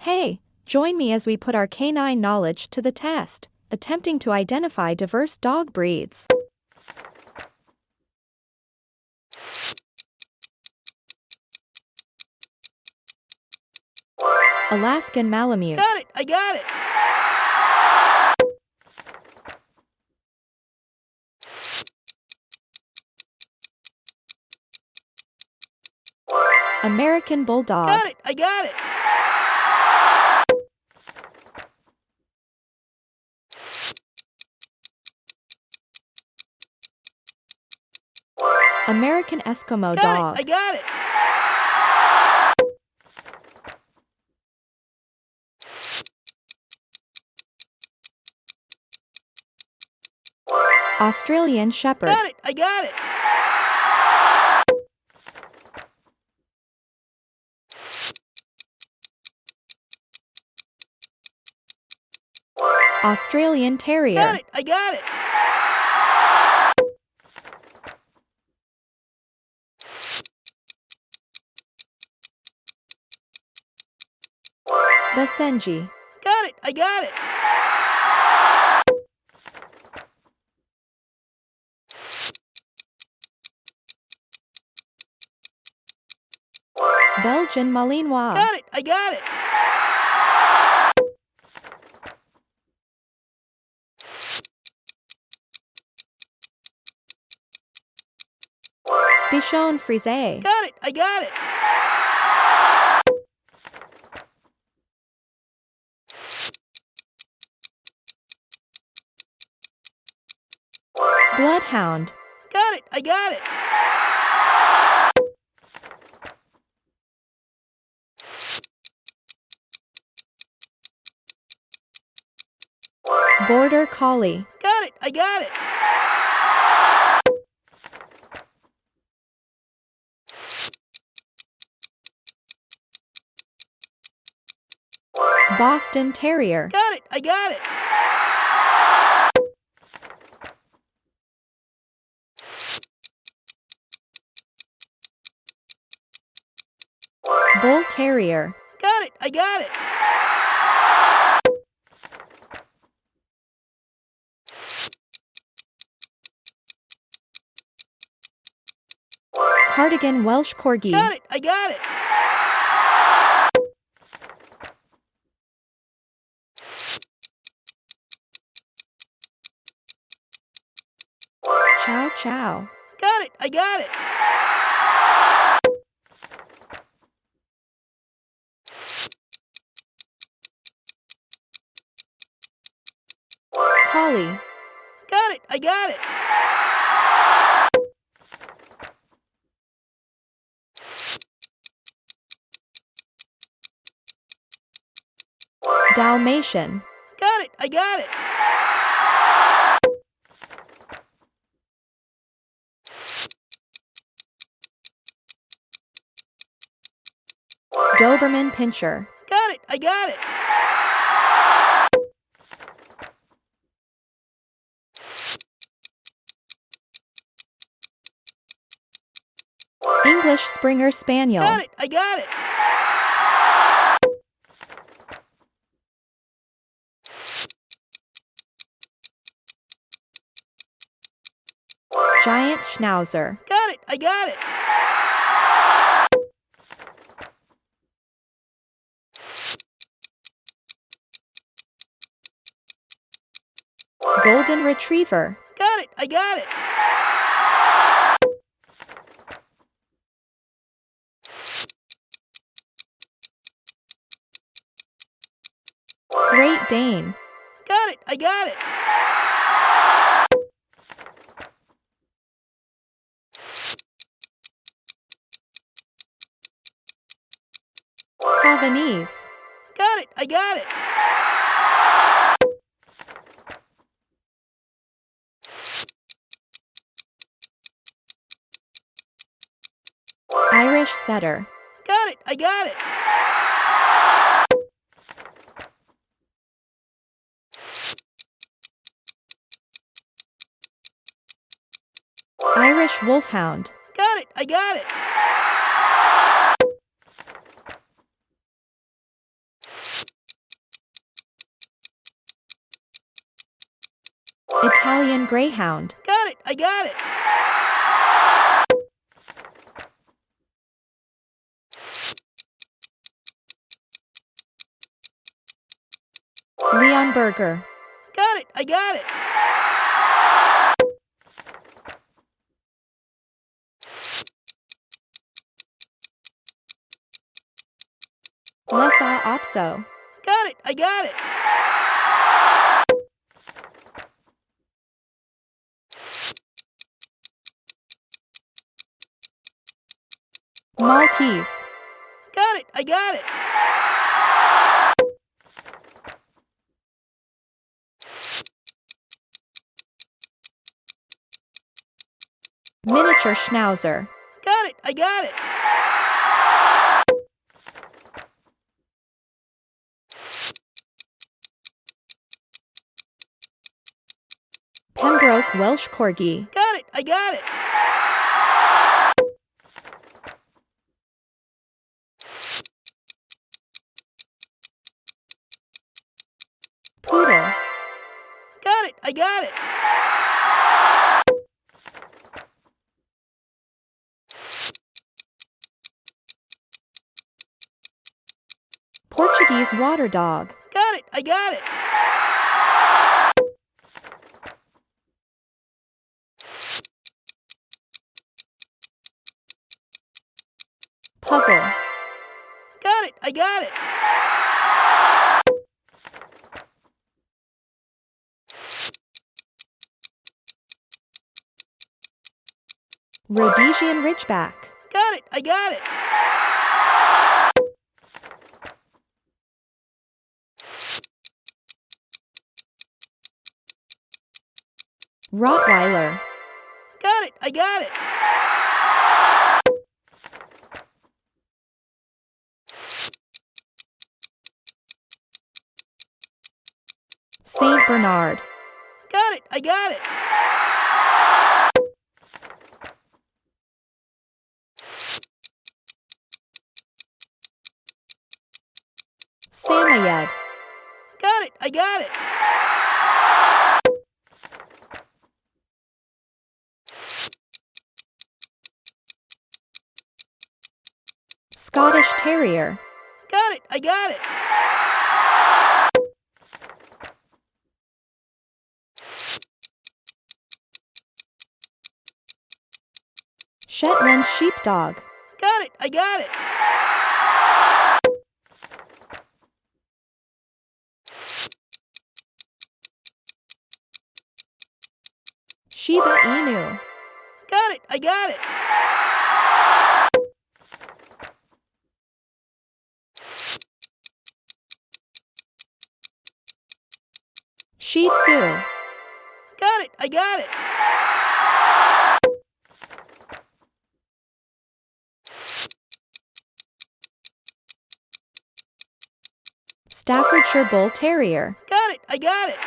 Hey, join me as we put our canine knowledge to the test, attempting to identify diverse dog breeds. Alaskan Malamute. Got it! I got it! American Bulldog. Got it! I got it! American Eskimo Got dog. it! I got it! Australian Shepherd. Got it! I got it! Australian Terrier. Got it! I got it! Basenji. Got it! I got it! Belgian Malinois. Got it! I got it! Bichon Frise. Got it! I got it! Bloodhound. Got it! I got it! Border Collie. Got it! I got it! Boston Terrier. Got it! I got it! Bull Terrier. Got it! I got it! Cardigan Welsh Corgi. Got it! I got it! Chow. Got it! I got it! Collie. Got it! I got it! Dalmatian. Got it! I got it! Doberman Pinscher. Got it! I got it! English Springer Spaniel. Got it! I got it! Giant Schnauzer. Got it! I got it! Golden Retriever. Got it! I got it! Great Dane. Got it! I got it! Havanese. Got it! I got it! Irish Setter. Got it! I got it! Irish Wolfhound. Got it! I got it! Italian Greyhound. Got it, I got it. Leonberger. Got it, I got it. Lhasa Apso. Got it, I got it. Maltese. Got it, I got it. Miniature Schnauzer. Got it, I got it. Pembroke Welsh Corgi. Got it, I got it. Poodle. Got it, I got it. Portuguese Water Dog. Got it, I got it. Puggle. Got it, I got it. Rhodesian Ridgeback. Got it, I got it. Rottweiler. Got it, I got it. Saint Bernard. Got it, I got it. Samoyed. Got it, I got it. Scottish Terrier. Got it, I got it. Shetland Sheepdog. Got it, I got it. Shiba Inu. Got it, I got it. Shih Tzu. Got it, I got it. Staffordshire Bull Terrier. Got it, I got it.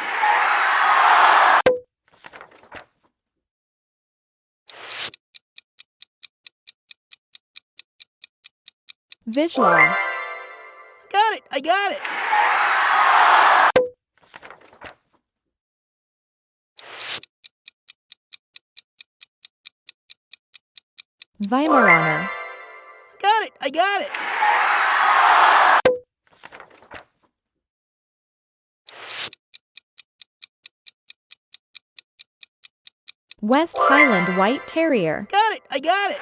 Vizsla. Got it, I got it. Weimaraner. Got it, I got it. West Highland White Terrier. Got it, I got it.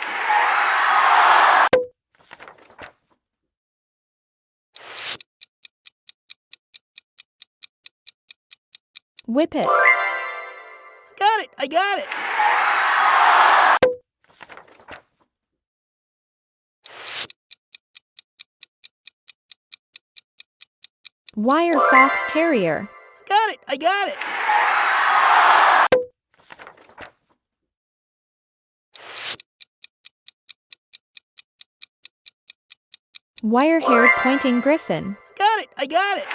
Whippet. Got it, I got it. Wire Fox Terrier. Got it, I got it. Wire-haired Pointing Griffon. Got it, I got it.